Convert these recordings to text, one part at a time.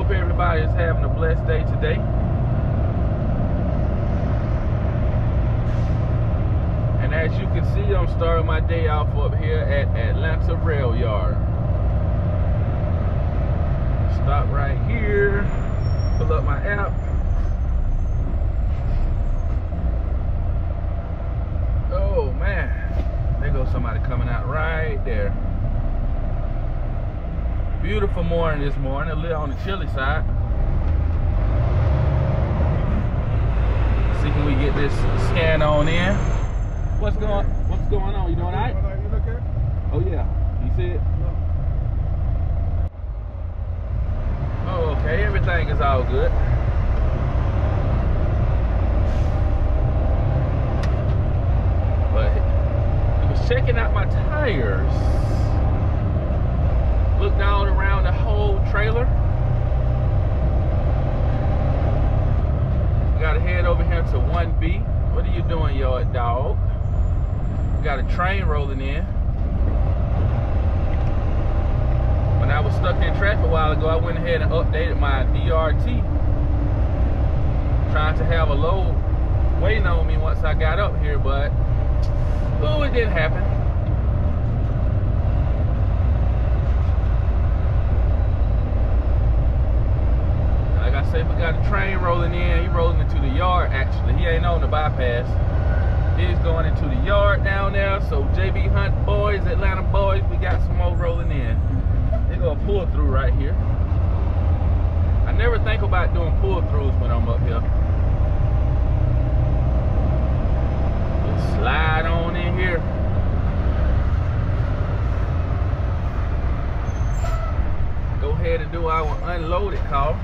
hope everybody is having a blessed day today. And as you can see, I'm starting my day off up here at Atlanta Rail Yard. Stop right here, pull up my app. Oh man, there goes somebody coming out right there. Beautiful morning this morning, a little on the chilly side. See, can we get this scan on in? What's going on? You doing all right? You okay? Oh yeah. You see it? No. Oh, okay. Everything is all good. But he was checking out my tires. Looked all around the whole trailer. We gotta head over here to 1B. What are you doing, yard dog? We got a train rolling in. When I was stuck in traffic a while ago, I went ahead and updated my DRT. Trying to have a load waiting on me once I got up here, but oh, it didn't happen. Like I said, we got a train rolling in. He rolling into the yard actually. He ain't on the bypass. He's going into the yard down there. So JB Hunt boys, Atlanta boys, we got some more rolling in. They're gonna pull through right here. I never think about doing pull-throughs when I'm up here. Just slide on in here. Go ahead and do our unloaded call.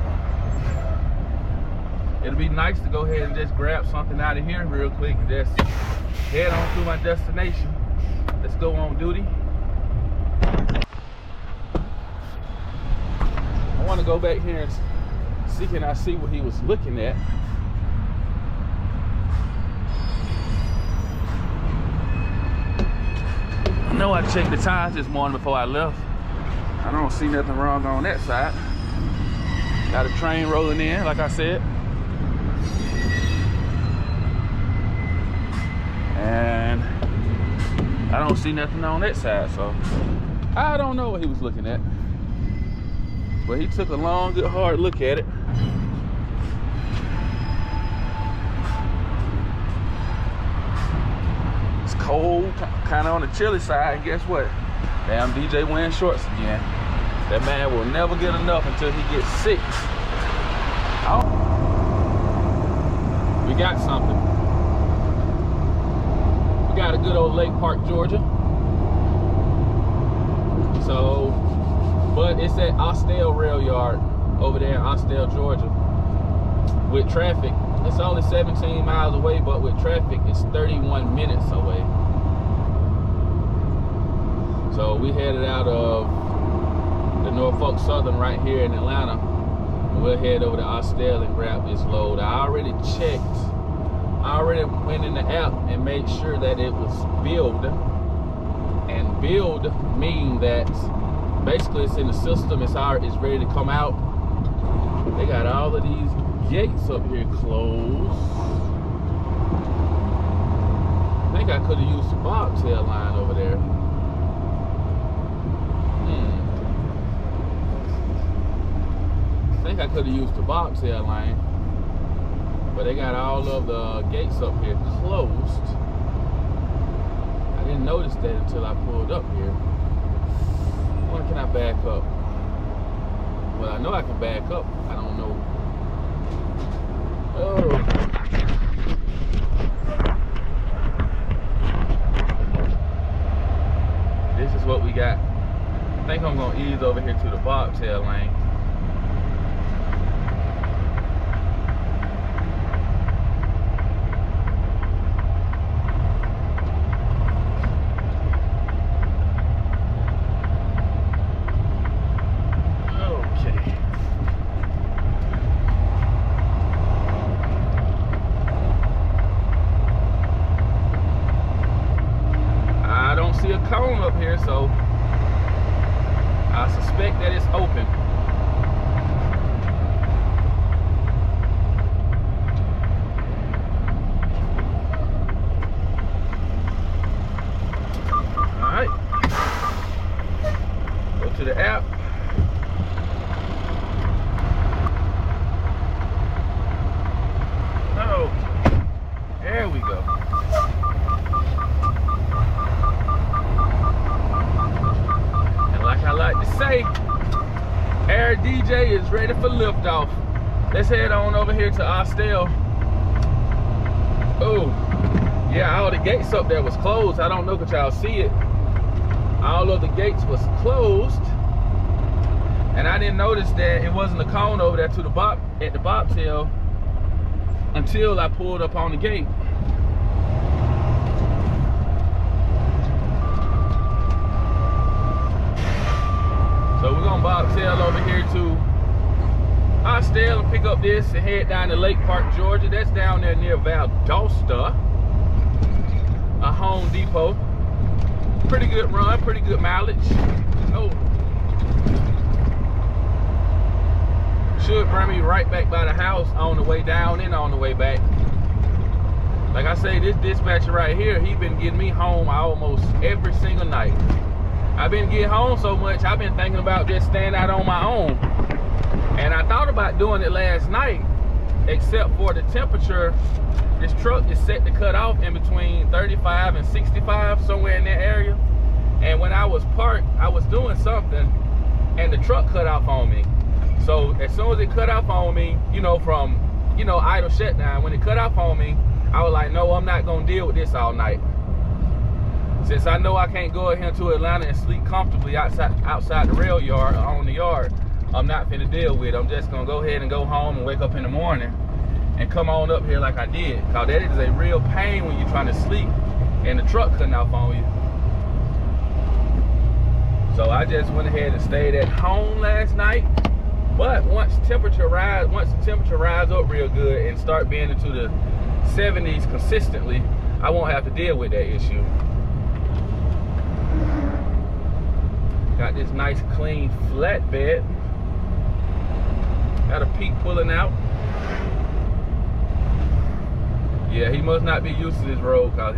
It'll be nice to go ahead and just grab something out of here real quick and just head on to my destination. Let's go on duty. I want to go back here and see, can I see what he was looking at. I know I checked the tires this morning before I left. I don't see nothing wrong on that side. Got a train rolling in, like I said. And I don't see nothing on that side, so I don't know what he was looking at. But he took a long, good, hard look at it. It's cold, kind of on the chilly side, and guess what? Damn DJ wearing shorts again. That man will never get enough until he gets sick. Oh. We got something. We got a good old Lake Park, Georgia. So, but it's at Austell Rail Yard over there in Austell, Georgia. With traffic, it's only 17 miles away, but with traffic, it's 31 minutes away. So we headed out of the Norfolk Southern right here in Atlanta. And we'll head over to Austell and grab this load. I already checked. I already went in the app and made sure that it was billed. And billed mean that basically it's in the system, it's ready to come out. They got all of these gates up here closed. I think I could have used the bobtail line over there. I think I could have used the bobtail line. But they got all of the gates up here closed. I didn't notice that until I pulled up here. When can I back up? Well, I know I can back up. I don't know. Oh. This is what we got. I think I'm gonna ease over here to the bobtail lane. Cone up here, so I suspect that it's open. app. Oh, there we go. And like I like to say, Air DJ is ready for liftoff. Let's head on over here to Austell. Oh, yeah, all the gates up there was closed. I don't know if y'all see it. All of the gates was closed. And I didn't notice that it wasn't a cone over there to the at the bobtail until I pulled up on the gate. So we're gonna bobtail over here to Austell and pick up this and head down to Lake Park, Georgia. That's down there near Valdosta, a Home Depot. Pretty good run, pretty good mileage. Oh, should bring me right back by the house on the way down and on the way back. Like I say, this dispatcher right here, he been getting me home almost every single night. I've been getting home so much, I've been thinking about just staying out on my own. And I thought about doing it last night, except for the temperature. This truck is set to cut off in between 35 and 65, somewhere in that area. And when I was parked, I was doing something, and the truck cut off on me. So as soon as it cut off on me, you know, from, you know, idle shutdown, when it cut off on me, I was like, no, I'm not gonna deal with this all night. Since I know I can't go in here to Atlanta and sleep comfortably outside the rail yard or on the yard, I'm not finna deal with it. I'm just gonna go ahead and go home and wake up in the morning and come on up here like I did. Cause that is a real pain when you're trying to sleep and the truck cutting off on you. So I just went ahead and stayed at home last night. But once the temperature rise up real good and start being into the 70s consistently, I won't have to deal with that issue. Got this nice clean flatbed. Got a peak pulling out. Yeah, he must not be used to this road, cause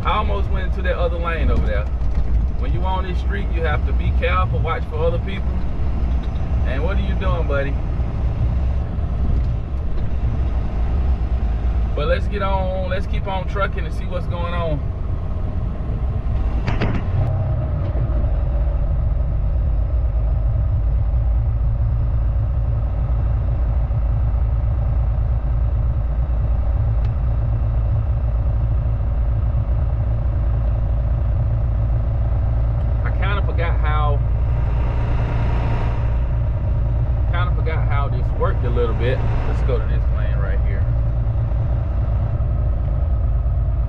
I almost went into that other lane over there. When you on this street, you have to be careful, watch for other people. And what are you doing, buddy? But let's get on, let's keep on trucking and see what's going on. I kind of forgot how this worked a little bit. Let's go to this lane right here.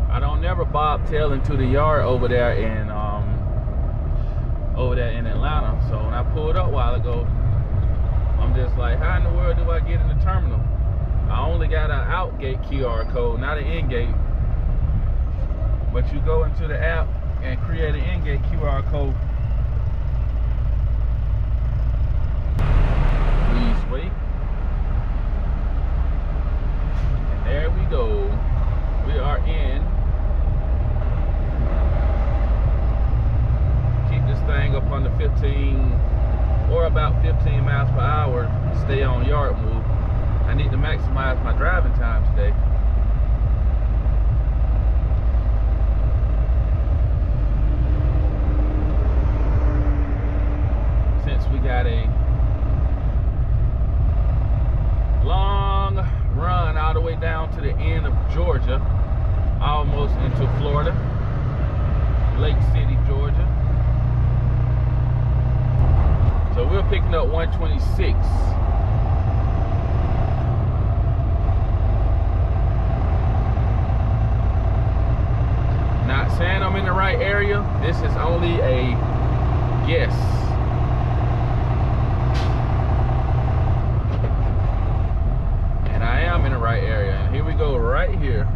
I don't never bobtail into the yard over there in Atlanta. So when I pulled up a while ago, I'm just like, how in the world do I get in the terminal? I only got an out gate QR code, not an in gate. But you go into the app and create an in gate QR code. Please wait. And there we go. We are in. Keep this thing up under 15 or about 15 miles per hour. Stay on yard move. I need to maximize my driving time today. Since we got a long run all the way down to the end of Georgia, almost into Florida, Lake City, Georgia. So we're picking up 126. Not saying I'm in the right area. This is only a guess. And I am in the right area. And here we go right here.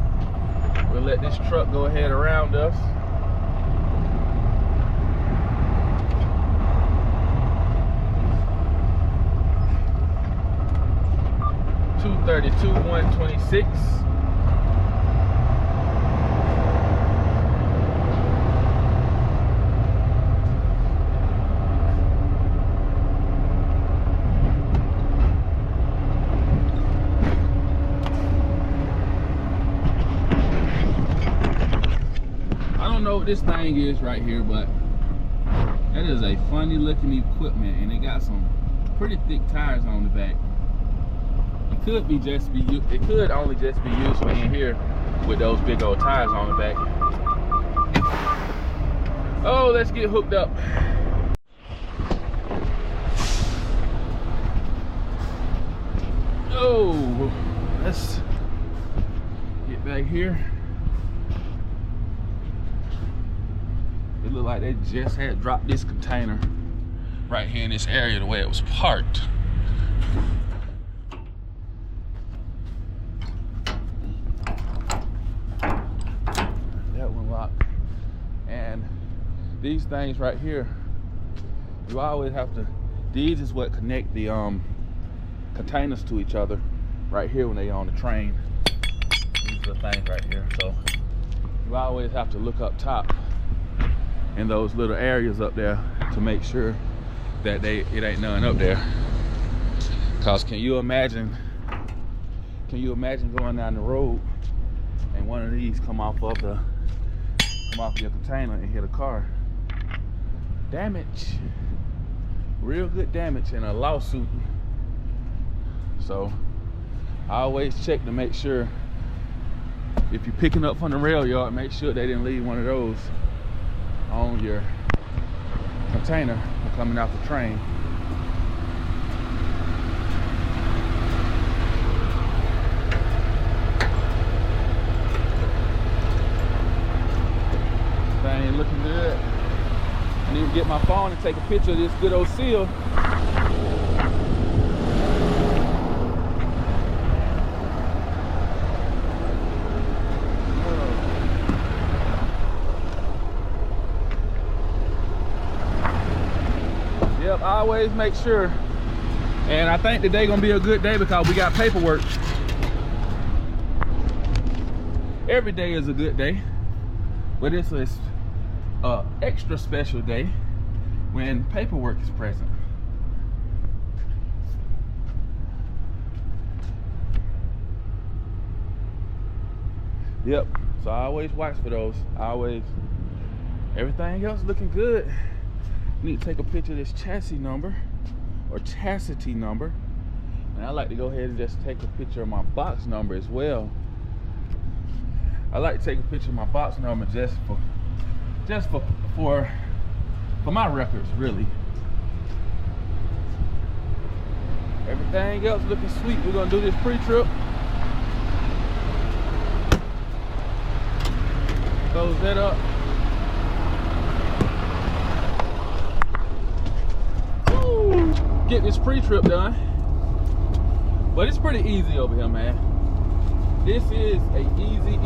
We'll let this truck go ahead around us. .232 126. what this thing is right here, but that is a funny looking equipment, and it got some pretty thick tires on the back. It could only just be useful in here with those big old tires on the back. Oh, let's get hooked up. Oh, let's get back here. It looked like they just had dropped this container right here in this area the way it was parked. That one locked. And these things right here, you always have to, these is what connect the containers to each other right here when they on the train. These are the things right here. So you always have to look up top in those little areas up there to make sure that it ain't none up there. Cause can you imagine going down the road and one of these come off your container and hit a car? Damage, real good damage, and a lawsuit. So I always check to make sure if you're picking up from the rail yard, make sure they didn't leave one of those on your container coming off the train. Thing looking good. I need to get my phone and take a picture of this good old seal. Yep, I always make sure. And I think today gonna be a good day because we got paperwork. Every day is a good day, but this is an extra special day when paperwork is present. Yep, so I always watch for those. Everything else looking good. Need to take a picture of this chassis number or chassis number, and I like to go ahead and just take a picture of my box number as well. I like to take a picture of my box number just for my records, really. Everything else looking sweet. We're gonna do this pre-trip. Close that up. Get this pre-trip done, but it's pretty easy over here, man. This is a easy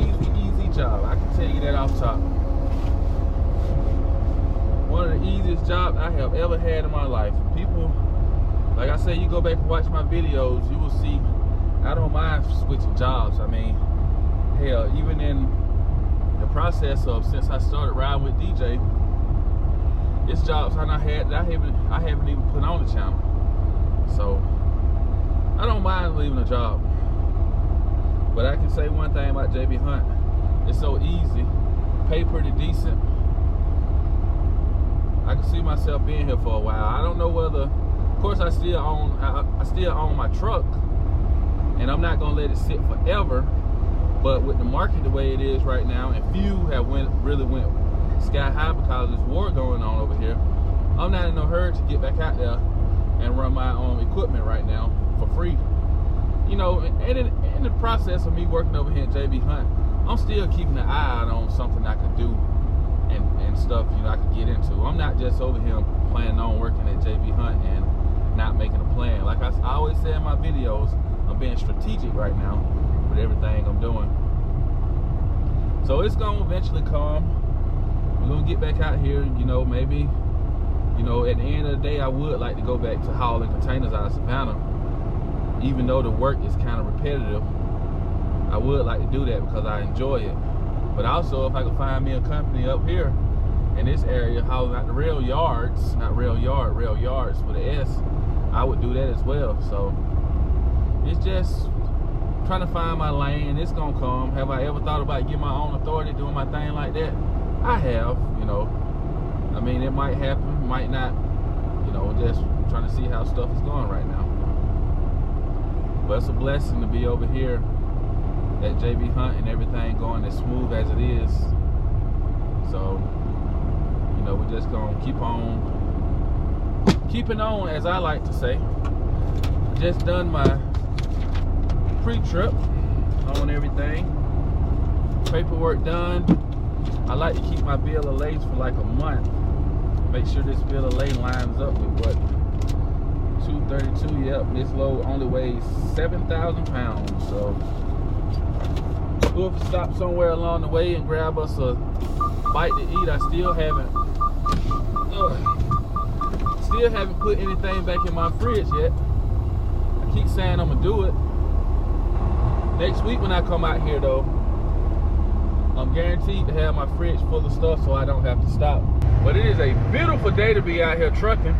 job. I can tell you that off top. One of the easiest jobs I have ever had in my life. People, like I say, you go back and watch my videos, you will see I don't mind switching jobs. I mean, hell, even in the process of since I started riding with DJ, it's jobs I haven't even put on the channel. So I don't mind leaving a job. But I can say one thing about JB Hunt. It's so easy, pay pretty decent. I can see myself being here for a while. I don't know whether, of course I still own my truck, and I'm not gonna let it sit forever. But with the market the way it is right now, and few have really went sky high because there's war going on over here, I'm not in no hurry to get back out there and run my own equipment right now for free. You know, and in the process of me working over here at JB Hunt, I'm still keeping an eye out on something I could do and stuff, you know, I could get into. I'm not just over here planning on working at JB Hunt and not making a plan. Like I always say in my videos, I'm being strategic right now with everything I'm doing. So it's gonna eventually come. We're gonna get back out here, you know, maybe, you know, at the end of the day, I would like to go back to hauling containers out of Savannah. Even though the work is kind of repetitive, I would like to do that because I enjoy it. But also, if I could find me a company up here in this area hauling out the rail yards, not rail yard, rail yards with an S, I would do that as well. So it's just trying to find my lane. It's gonna come. Have I ever thought about getting my own authority, doing my thing like that? I have, you know. I mean, it might happen, might not. You know, just trying to see how stuff is going right now. But it's a blessing to be over here at JB Hunt and everything going as smooth as it is. So, you know, we're just gonna keep on keeping on, as I like to say. Just done my pre-trip on everything. Paperwork done. I like to keep my bill of lading for like a month. Make sure this bill of lading lines up with what 232. Yep, this load only weighs 7,000 pounds. So we'll stop somewhere along the way and grab us a bite to eat. I still haven't put anything back in my fridge yet. I keep saying I'm gonna do it next week when I come out here though. I'm guaranteed to have my fridge full of stuff so I don't have to stop. But it is a beautiful day to be out here trucking.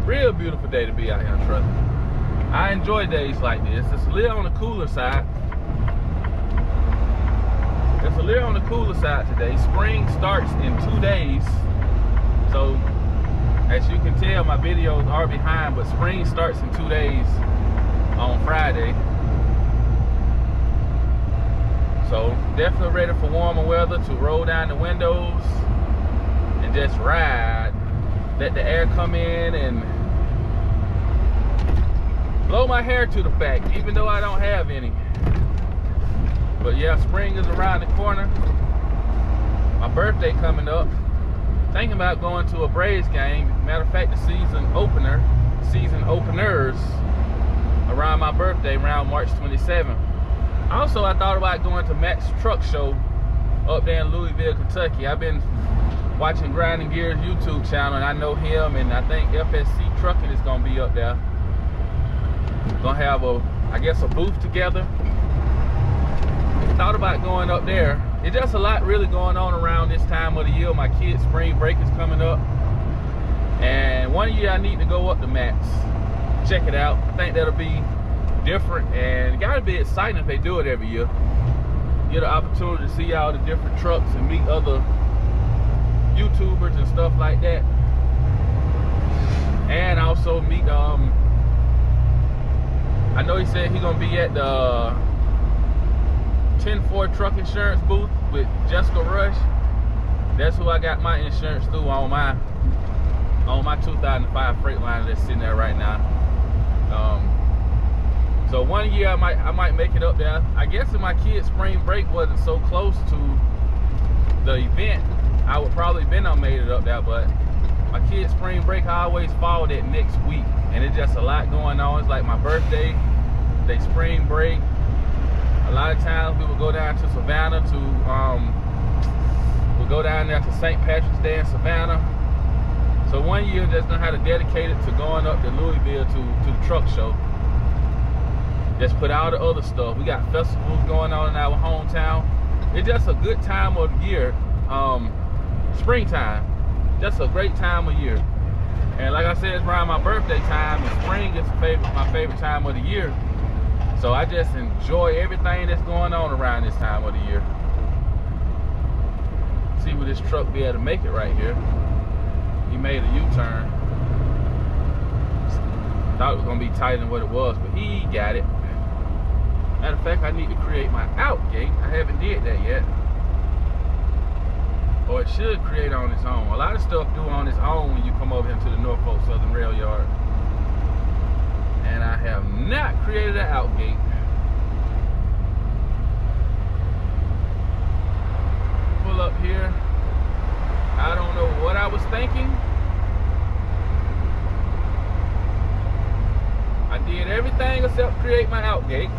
Real beautiful day to be out here trucking. I enjoy days like this. It's a little on the cooler side. It's a little on the cooler side today. Spring starts in 2 days. So as you can tell, my videos are behind, but spring starts in 2 days on Friday. So definitely ready for warmer weather to roll down the windows and just ride. Let the air come in and blow my hair to the back, even though I don't have any. But yeah, spring is around the corner. My birthday coming up. Thinking about going to a Braves game. Matter of fact, the season openers around my birthday, around March 27th. Also, I thought about going to Matt's truck show up there in Louisville, Kentucky. I've been watching Grinding Gears YouTube channel, and I know him, and I think FSC Trucking is gonna be up there. Gonna have I guess a booth together. Thought about going up there. It's just a lot really going on around this time of the year. My kids' spring break is coming up, and one year I need to go up to Matt's, check it out. I think that'll be different, and it gotta be exciting if they do it every year. Get an opportunity to see all the different trucks and meet other YouTubers and stuff like that, and also meet I know he said he's gonna be at the 10-4 truck insurance booth with Jessica Rush. That's who I got my insurance through on my 2005 Freightliner that's sitting there right now. So one year I might make it up there. I guess if my kids' spring break wasn't so close to the event, I would probably been on made it up there. But my kids' spring break, I always fall that next week, and it's just a lot going on. It's like my birthday, they spring break. A lot of times we would go down to Savannah we'll go down there to St. Patrick's Day in Savannah. So one year just know how to dedicate it to going up to Louisville to the truck show. Just put all the other stuff. We got festivals going on in our hometown. It's just a good time of the year. Springtime, just a great time of year. And like I said, it's around my birthday time, and spring is my favorite time of the year. So I just enjoy everything that's going on around this time of the year. See, will this truck be able to make it right here? He made a U-turn. Thought it was gonna be tighter than what it was, but he got it. Matter of fact, I need to create my out gate. I haven't did that yet. Or it should create on its own. A lot of stuff do on its own when you come over into the Norfolk Southern Rail Yard. And I have not created an out gate. Pull up here. I don't know what I was thinking. I did everything except create my out gate.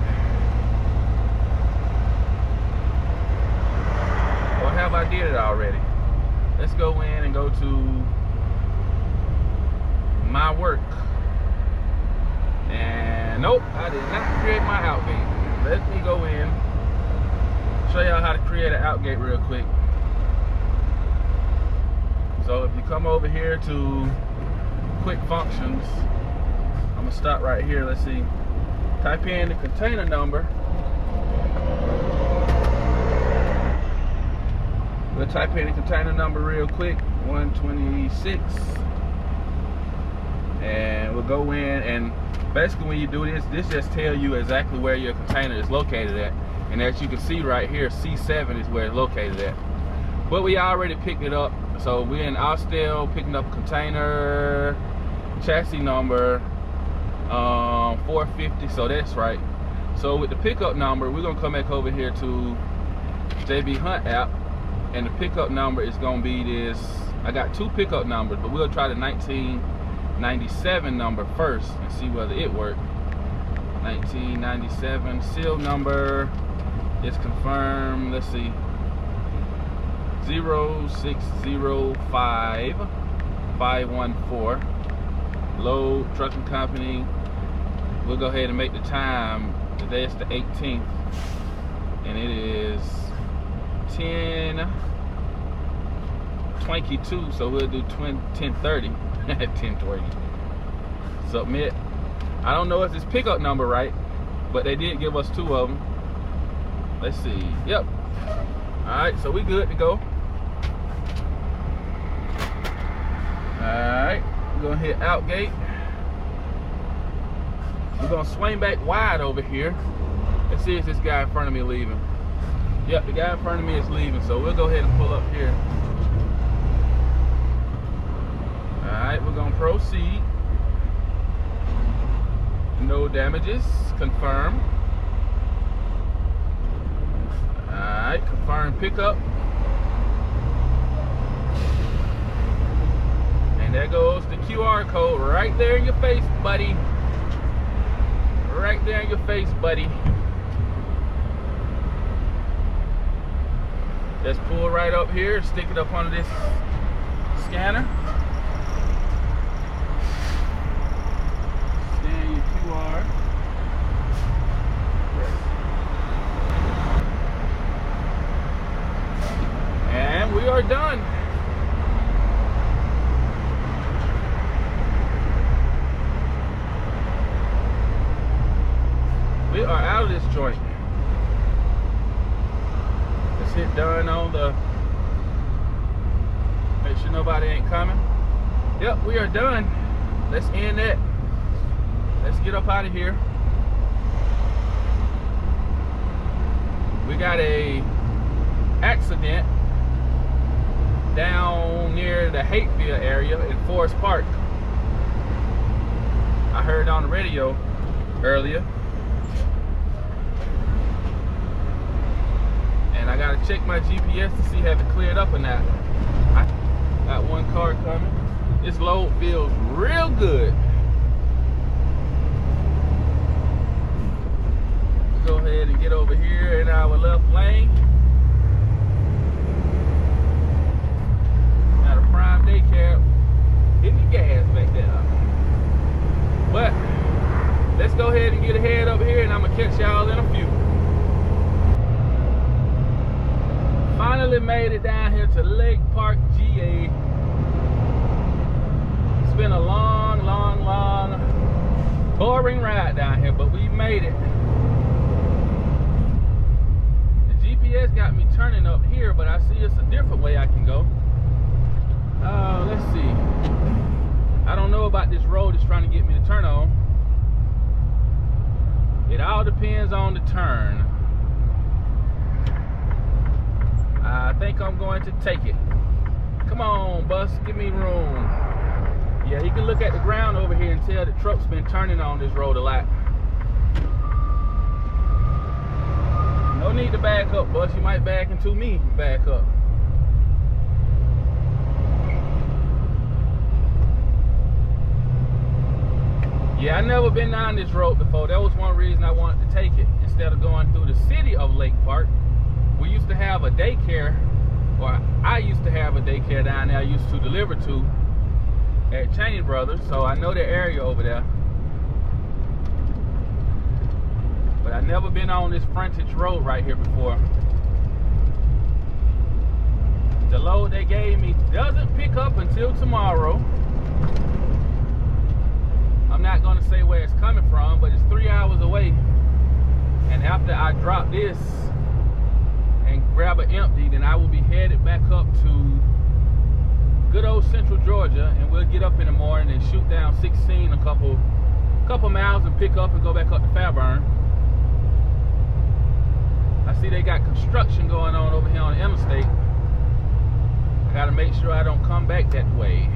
Or have I did it already? Let's go in and go to my work. And nope, I did not create my out gate. Let me go in, show y'all how to create an out gate real quick. So if you come over here to quick functions, I'm gonna stop right here. Let's see. Type in the container number. We'll type in the container number real quick, 126. And we'll go in, and basically when you do this just tells you exactly where your container is located at. And as you can see right here, C7 is where it's located at. But we already picked it up. So we're in Austell picking up container, chassis number 450, so that's right. So with the pickup number, we're gonna come back over here to JB Hunt app, and the pickup number is gonna be this. I got two pickup numbers, but we'll try the 1997 number first and see whether it works. 1997 seal number is confirmed. Let's see, 0605514. Load trucking company. We'll go ahead and make the time. Today is the 18th, and it is 10:22. So we'll do 10:30. 10:20. Submit. I don't know if this pickup number right, but they did give us two of them. Let's see. Yep. All right, so we good to go. Alright, we're gonna hit out gate. We're gonna swing back wide over here. Let's see if this guy in front of me leaving. Yep, the guy in front of me is leaving, so we'll go ahead and pull up here. Alright, we're gonna proceed. No damages, confirm. Alright, confirm pickup. And there goes the QR code right there in your face, buddy. Right there in your face, buddy. Just pull right up here, stick it up under this scanner. Scan your QR. And we are done. We are out of this joint. Let's hit done on the, make sure nobody ain't coming. Yep, we are done. Let's end that. Let's get up out of here. We got a accident down near the Hateville area in Forest Park. I heard on the radio earlier. And I gotta check my GPS to see if it cleared up or not. I got one car coming. This load feels real good. Go ahead and get over here in our left lane. Got a prime daycare. Hitting the gas back there. But let's go ahead and get ahead over here, and I'm gonna catch y'all in a few. Finally made it down here to Lake Park, GA. It's been a long, boring ride down here, but we made it. The GPS got me turning up here, but I see it's a different way I can go. Let's see. I don't know about this road it's trying to get me to turn on. It all depends on the turn. I think I'm going to take it. Come on, bus, give me room. Yeah, you can look at the ground over here and tell the truck's been turning on this road a lot. No need to back up, bus. You might back into me. Back up. Yeah, I never been down this road before. That was one reason I wanted to take it instead of going through the city of Lake Park. We used to have a daycare, or I used to have a daycare down there I used to deliver to at Cheney Brothers, so I know the area over there. But I've never been on this frontage road right here before. The load they gave me doesn't pick up until tomorrow. I'm not going to say where it's coming from, but it's 3 hours away. And after I drop this and grab an empty, then I will be headed back up to good old Central Georgia, and we'll get up in the morning and shoot down 16 a couple miles and pick up and go back up to Fairburn. I see they got construction going on over here on the interstate. I gotta make sure I don't come back that way.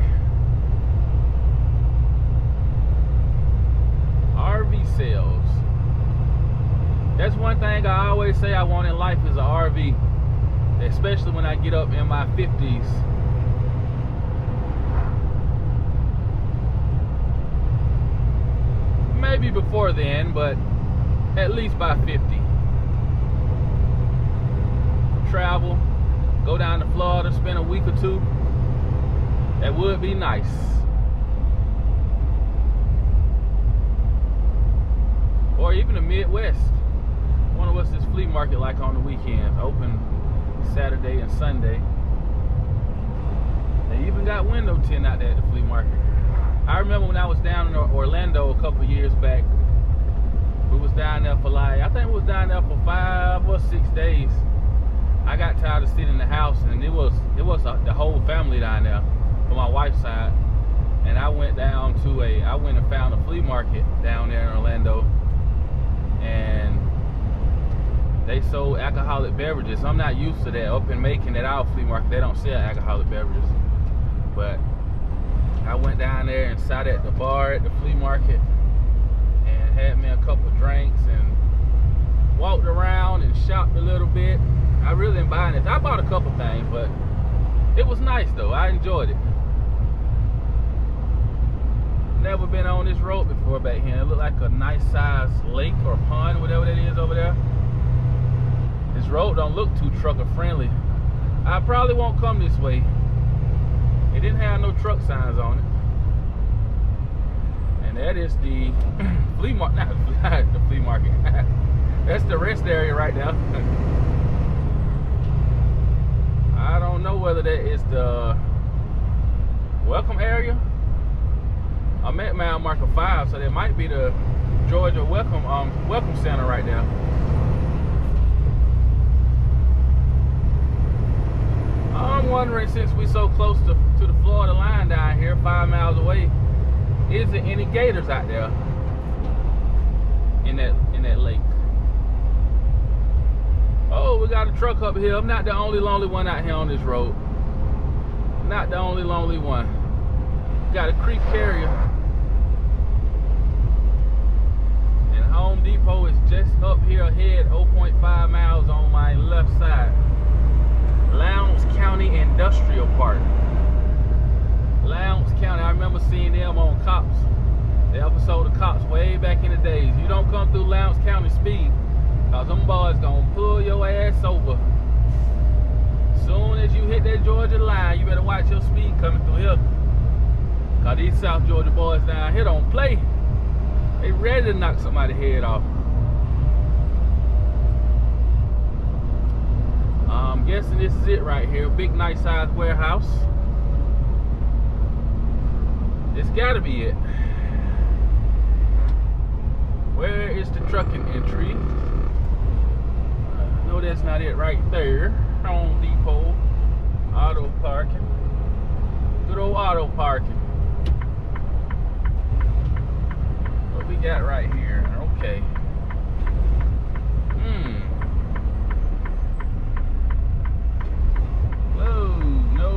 RV sales. That's one thing I always say I want in life is an RV, especially when I get up in my 50s. Maybe before then, but at least by 50. Travel, go down to Florida, spend a week or two. That would be nice. Or even the Midwest. I wonder what's this flea market like on the weekends. Open Saturday and Sunday. They even got window tint out there at the flea market. I remember when I was down in Orlando a couple years back. We was down there for like, I think we was down there for 5 or 6 days. I got tired of sitting in the house, and it was the whole family down there from my wife's side. And I went down to I went and found a flea market down there in Orlando, and they sold alcoholic beverages. I'm not used to that. Up in Macon at our flea market, they don't sell alcoholic beverages. But I went down there and sat at the bar at the flea market and had me a couple of drinks and walked around and shopped a little bit. I really didn't buy anything. I bought a couple things, but it was nice though. I enjoyed it. Never been on this road before back here. It looked like a nice sized lake or pond, whatever that is over there. This road don't look too trucker friendly. I probably won't come this way. It didn't have no truck signs on it. And that is the flea market, not the flea market. That's the rest area right now. I don't know whether that is the welcome area. I'm at mile marker 5, so that might be the Georgia welcome center right now. I'm wondering, since we so close to the Florida line down here, 5 miles away, is there any gators out there in that lake? Oh, we got a truck up here. I'm not the only lonely one out here on this road. Not the only lonely one. Got a creek carrier. And Home Depot is just up here ahead, 0.5 miles on my left side. Lowndes County Industrial Park. Lowndes County, I remember seeing them on Cops. The episode of Cops way back in the days. You don't come through Lowndes County speed, cause them boys gonna pull your ass over. Soon as you hit that Georgia line, you better watch your speed coming through here. Cause these South Georgia boys down here don't play. They ready to knock somebody's head off. I'm guessing this is it right here. Big nice sized warehouse. It's gotta be it. Where is the trucking entry? No, that's not it right there. Home Depot. Auto parking. Good old auto parking. What we got right here? Okay. Whoa, no.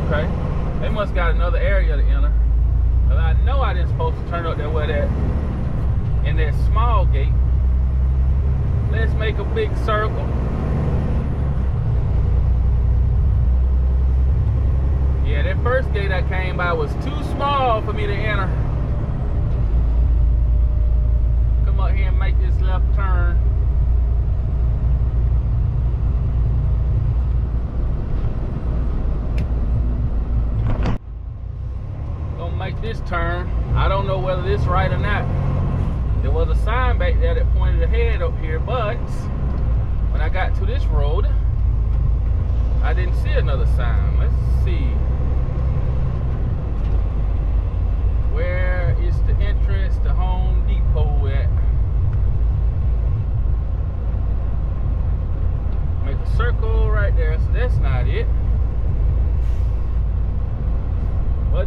Okay. They must got another area to enter. But I know I didn't supposed to turn up there where that in that small gate. Let's make a big circle. Yeah, that first gate I came by was too small for me to enter. Come up here and make this left turn. Gonna make this turn. I don't know whether this is right or not. There was a sign back there that pointed ahead up here, but when I got to this road, I didn't see another sign. Let's see. Where is the entrance to Home Depot at?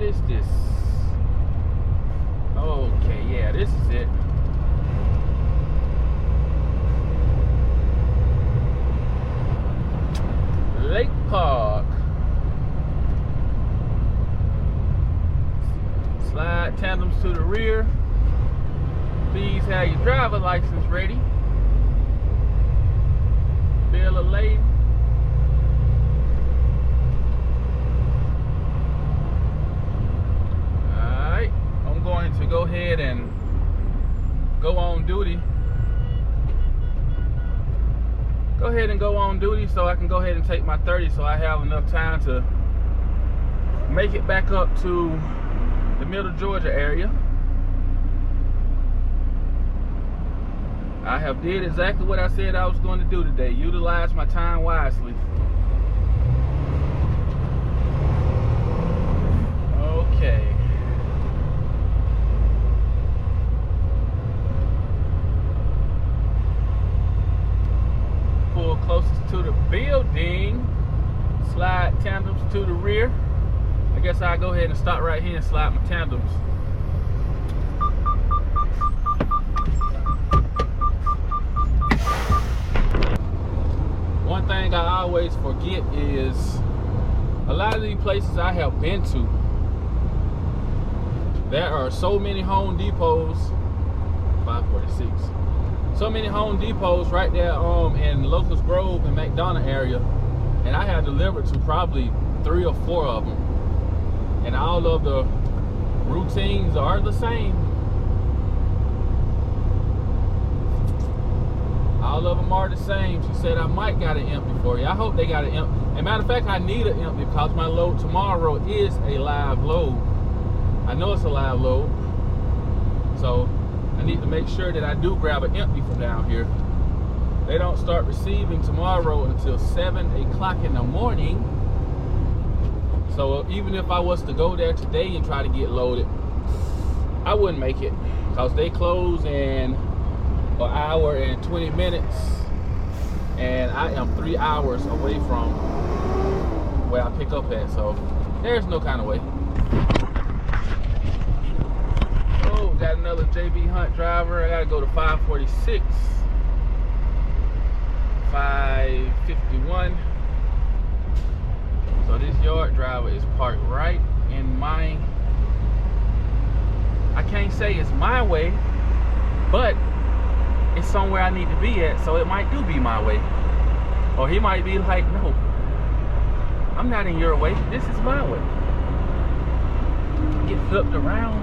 is this? Okay, yeah, this is it. Lake Park. Slide tandems to the rear. Please have your driver license ready. Bill of lading. Alright, I'm going to go ahead and go on duty. Go ahead and go on duty so I can go ahead and take my 30 so I have enough time to make it back up to the middle Georgia area. I have did exactly what I said I was going to do today. Utilize my time wisely. Okay. Pull closest to the building. Slide tandems to the rear. I guess I'll go ahead and stop right here and slide my tandems. One thing I always forget is a lot of these places I have been to, there are so many Home Depots, 546, so many Home Depots right there in Locust Grove and McDonough area, and I have delivered to probably 3 or 4 of them, and all of the routines are the same. All of them are the same. She said I might got it empty for you. I hope they got it empty. As a matter of fact, I need it empty because my load tomorrow is a live load. I know it's a live load. So I need to make sure that I do grab it empty from down here. They don't start receiving tomorrow until 7 o'clock in the morning. So even if I was to go there today and try to get loaded, I wouldn't make it because they close in an hour and 20 minutes, and I am 3 hours away from where I pick up at, so there's no kind of way. Oh, got another JB Hunt driver. I gotta go to 546, 551. So this yard driver is parked right in my, I can't say it's my way, but it's somewhere I need to be at, so it might do be my way. Or he might be like, no, I'm not in your way, this is my way. Get flipped around.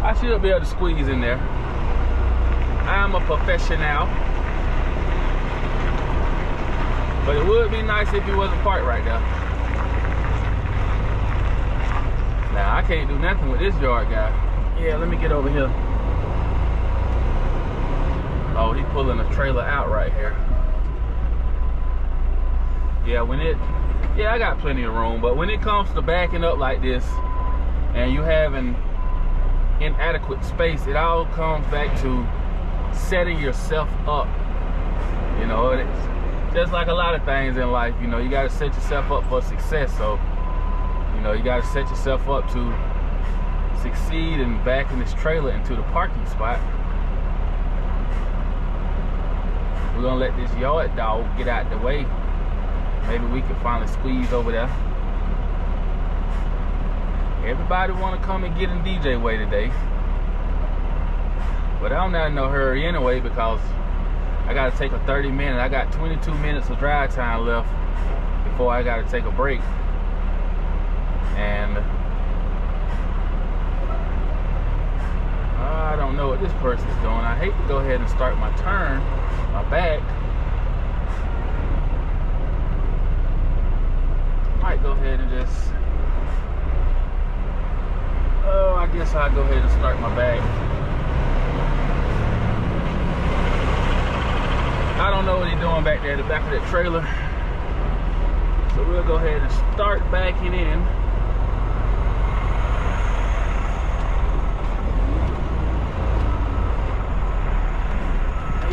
I should be able to squeeze in there. I'm a professional. But it would be nice if he wasn't parked right there. Now, I can't do nothing with this yard guy. Yeah, let me get over here. Oh, he's pulling a trailer out right here. Yeah, I got plenty of room, but when it comes to backing up like this and you have an inadequate space, it all comes back to setting yourself up. You know, it's just like a lot of things in life, you know, you gotta set yourself up for success. So, you know, you gotta set yourself up to succeed in backing this trailer into the parking spot. We're gonna let this yard dog get out the way. Maybe we can finally squeeze over there. Everybody wanna come and get in DJ way today. But I'm not in no hurry anyway because I gotta take a 30-minute. I got 22 minutes of drive time left before I gotta take a break. And I don't know what this person's doing. I hate to go ahead and start my turn, my back. Might go ahead and just, I guess I'll go ahead and start my back. I don't know what he's doing back there at the back of that trailer. So we'll go ahead and start backing in.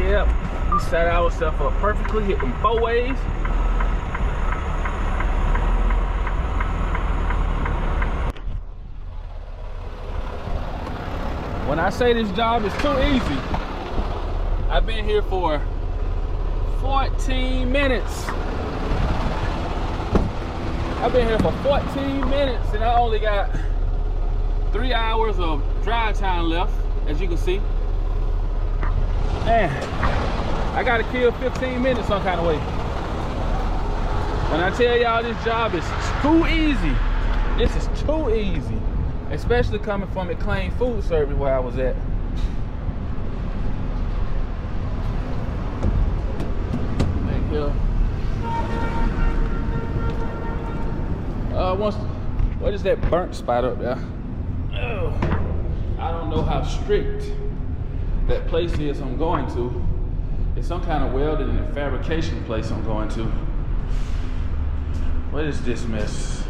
Yep, we set ourselves up perfectly, hit them 4 ways. I say this job is too easy, I've been here for 14 minutes. I've been here for 14 minutes and I only got 3 hours of drive time left, as you can see. Man, I gotta kill 15 minutes some kind of way. When I tell y'all this job is too easy, this is too easy. Especially coming from McLean Food Service where I was at. Back here. What is that burnt spot up there? Oh, I don't know how strict that place is I'm going to. It's some kind of welding and fabrication place I'm going to. What is this mess?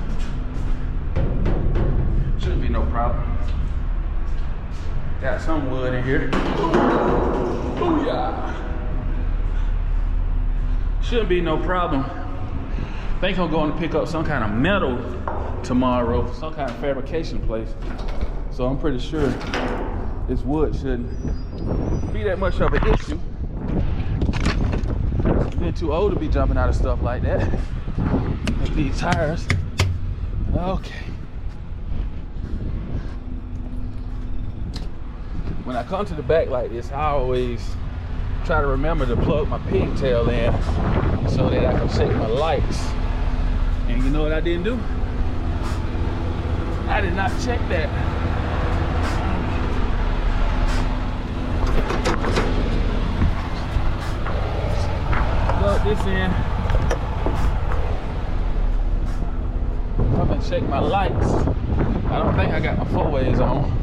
Shouldn't be no problem. Got some wood in here. Booyah! Shouldn't be no problem. Think I'm going to pick up some kind of metal tomorrow, some kind of fabrication place. So I'm pretty sure this wood shouldn't be that much of an issue. I've been too old to be jumping out of stuff like that. Like these tires. Okay. When I come to the back like this, I always try to remember to plug my pigtail in so that I can shake my lights. And you know what I didn't do? I did not check that. Plug this in. Up and shake my lights. I don't think I got my 4-ways on.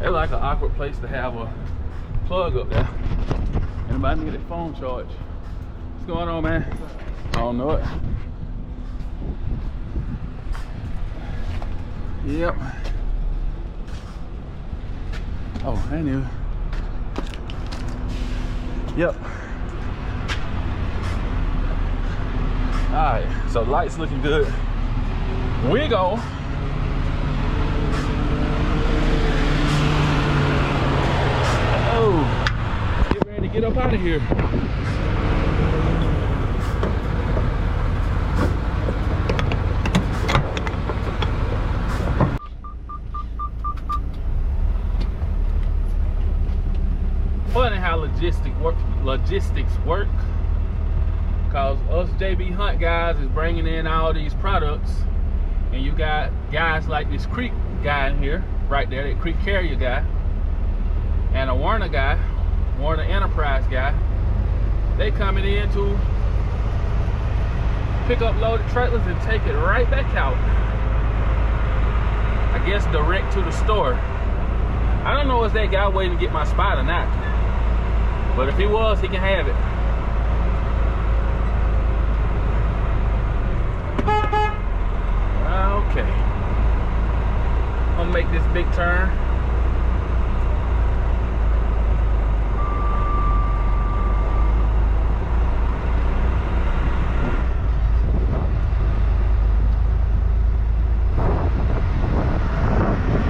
It's like an awkward place to have a plug up there. Anybody need a phone charge? What's going on, man? I don't know it. Yep. Oh, I knew. Yep. Alright, so lights looking good. We go. Oh, get ready to get up out of here. Funny how logistics work. Cause us JB Hunt guys is bringing in all these products, and you got guys like this Creek guy in here, right there, that Creek Carrier guy, and a Warner guy, Warner Enterprise guy. They coming in to pick up loaded trailers and take it right back out. I guess direct to the store. I don't know if that guy waiting to get my spot or not, but if he was, he can have it. Okay, I'm gonna make this big turn.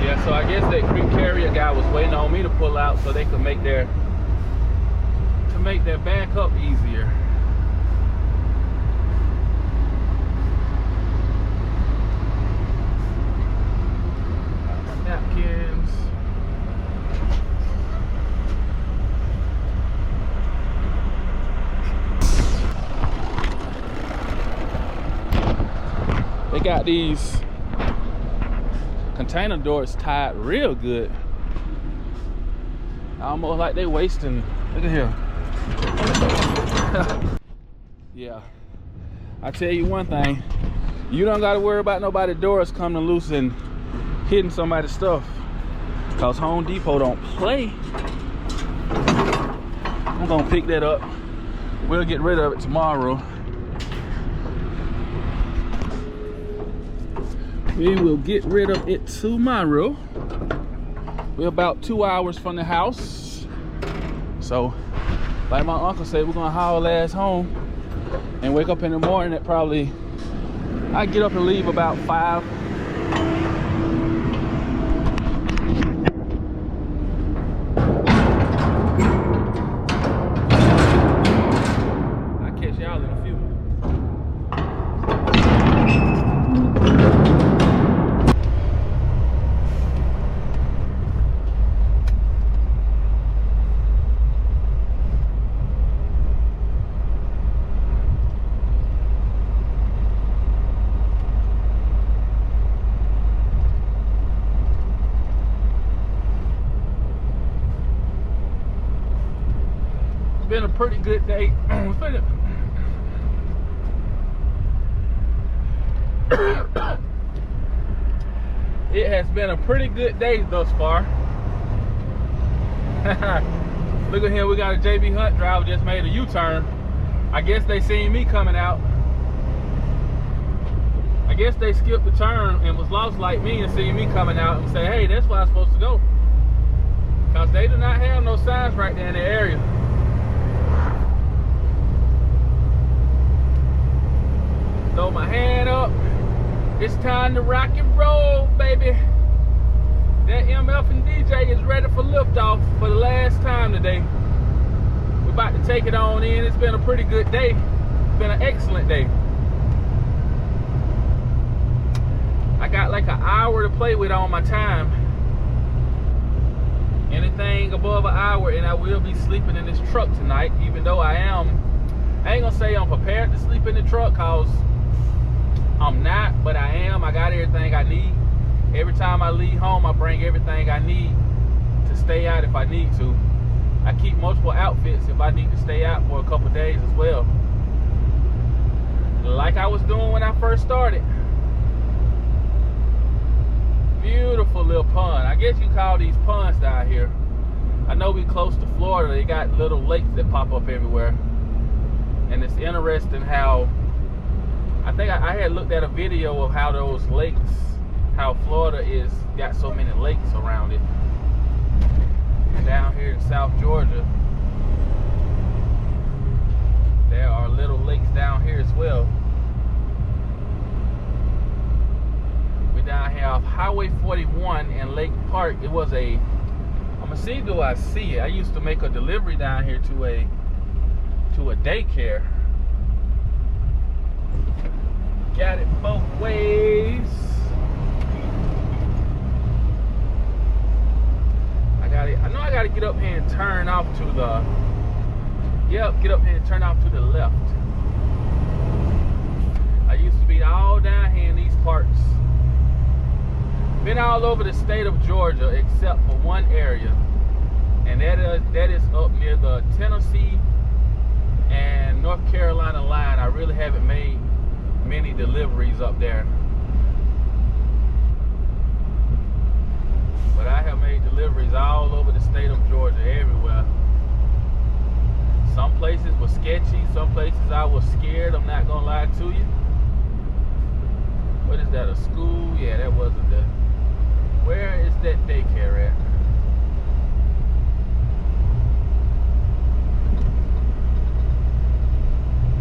Yeah, so I guess that Creek Carrier guy was waiting on me to pull out so they could make their backup easier. Napkins. They got these container doors tied real good. Almost like they wasting. Look at here. Yeah, I tell you one thing, you don't gotta worry about nobody's doors coming loose and hitting somebody's stuff, cause Home Depot don't play. I'm gonna pick that up. We'll get rid of it tomorrow. We will get rid of it tomorrow. We're about 2 hours from the house, so like my uncle said, we're gonna haul ass home and wake up in the morning at probably, I get up and leave about 5. pretty good day. It has been a pretty good day thus far. Look at here, we got a JB Hunt driver just made a U-turn. I guess they seen me coming out. I guess they skipped the turn and was lost like me and seen me coming out and say, hey, that's where I'm supposed to go. Because they do not have no signs right there in the area. Throw my hand up. It's time to rock and roll, baby. That MF and DJ is ready for liftoff for the last time today. We're about to take it on in. It's been a pretty good day. It's been an excellent day. I got like an hour to play with on my time. Anything above an hour and I will be sleeping in this truck tonight, even though I ain't gonna say I'm prepared to sleep in the truck, cause I'm not, but I am. I got everything I need. Every time I leave home, I bring everything I need to stay out if I need to. I keep multiple outfits if I need to stay out for a couple days as well. Like I was doing when I first started. Beautiful little pond. I guess you call these ponds down here. I know we close to Florida. They got little lakes that pop up everywhere. And it's interesting how, I think I had looked at a video of how those lakes, how Florida got so many lakes around it. And down here in South Georgia, there are little lakes down here as well. We're down here off Highway 41 in Lake Park. It was I'm gonna see, do I see it? I used to make a delivery down here to a daycare. Got it both ways. I know I gotta get up here and turn off to the, get up here and turn off to the left. I used to be all down here in these parts. Been all over the state of Georgia except for one area. And that is up near the Tennessee and North Carolina line. I really haven't made many deliveries up there. But I have made deliveries all over the state of Georgia, everywhere. Some places were sketchy, some places I was scared, I'm not gonna lie to you. What is that, a school? Yeah, that wasn't the, where is that daycare at?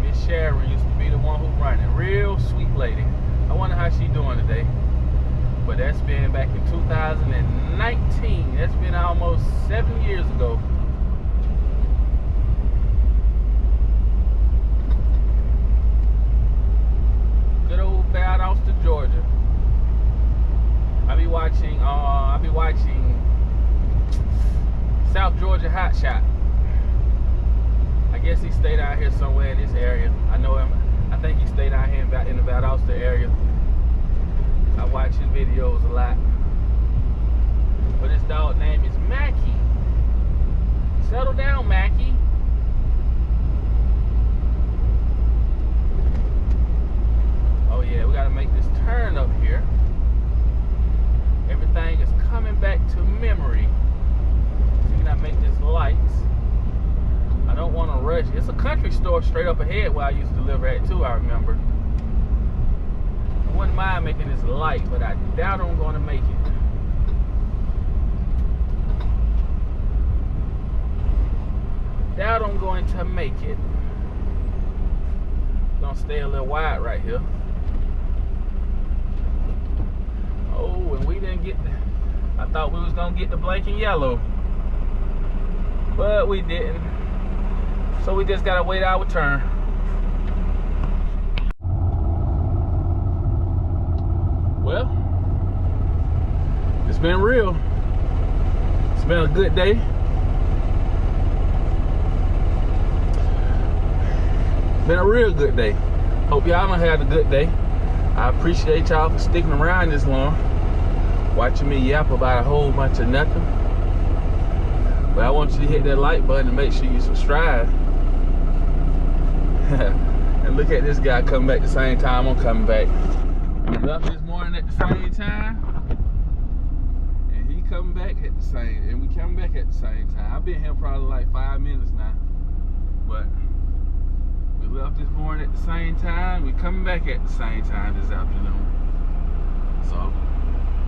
Miss Sharon used to be the one who ran it. Real sweet lady. I wonder how she doing today. But that's been back in 2019. That's been almost 7 years ago. Good old bad Austell, Georgia. I be watching South Georgia Hot Shot. I guess he stayed out here somewhere in this area. I know him. I think he stayed out here in the Valdosta area. I watch his videos a lot. But his dog name is Mackie. Settle down, Mackie. Oh yeah, we gotta make this turn up here. Everything is coming back to memory. Can I make this light? I don't want to rush. It's a country store straight up ahead where I used to live at too, I remember. I wouldn't mind making this light, but I doubt I'm going to make it. Doubt I'm going to make it. Gonna stay a little wide right here. Oh, and we didn't get I thought we was gonna get the blinking yellow, but we didn't. So we just gotta wait our turn. Well, it's been real. It's been a good day. Been a real good day. Hope y'all done had a good day. I appreciate y'all for sticking around this long, watching me yap about a whole bunch of nothing. But I want you to hit that like button and make sure you subscribe. And look at this guy coming back the same time I'm coming back. We left this morning at the same time, and he coming back at the same, and we coming back at the same time. I've been here probably like 5 minutes now, but we left this morning at the same time. We coming back at the same time this afternoon. So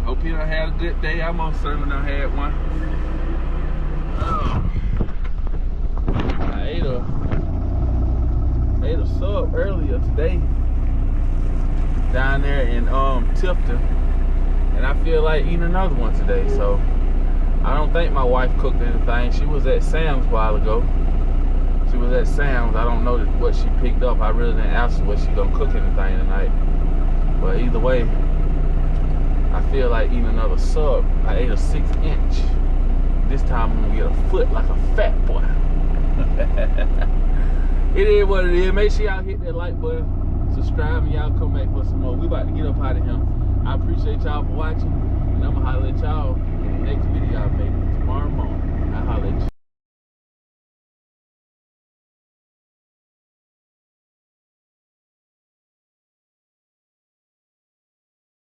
hope you done had a good day. I most certainly done had one. I ate a sub earlier today down there in Tifton, and I feel like eating another one today. So I don't think my wife cooked anything. She was at Sam's a while ago. She was at Sam's. I don't know what she picked up. I really didn't ask her what she gonna cook anything tonight. But either way, I feel like eating another sub. I ate a 6-inch. This time I'm gonna get a foot like a fat boy. It is what it is. Make sure y'all hit that like button, subscribe, and y'all come back for some more. We about to get up out of here. I appreciate y'all for watching, and I'm gonna holler at y'all in the next video I make tomorrow morning. I'll holler at you.